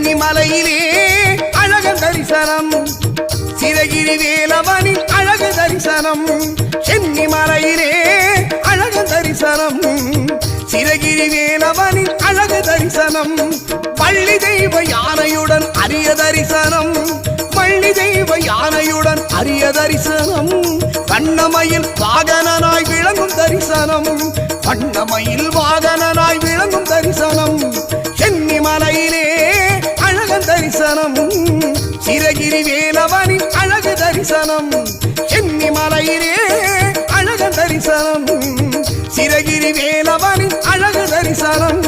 சென்னி மலையிலே அழகன் தரிசனம் சிறகிரி வேலவனின் அழகு தரிசனம் சென்னி மலையிலே அழகன் தரிசனம் சிறகிரி வேலவனின் அழகு தரிசனம் பள்ளி தெய்வ யானையுடன் அரிய தரிசனம் பள்ளி தெய்வ யானையுடன் அரிய தரிசனம் வண்ணமயில் வாகனனாய் விளங்கும் தரிசனம் வண்ணமயில் வாகனனாய் விளங்கும் தரிசனம் சென்னி மலையிலே அழகன் தரிசனம் சிறகிரி வேலவனின் அழகு தரிசனம் சென்னி மலையிலே அழகன் தரிசனம் சிறகிரி வேலவனின் அழகு தரிசனம்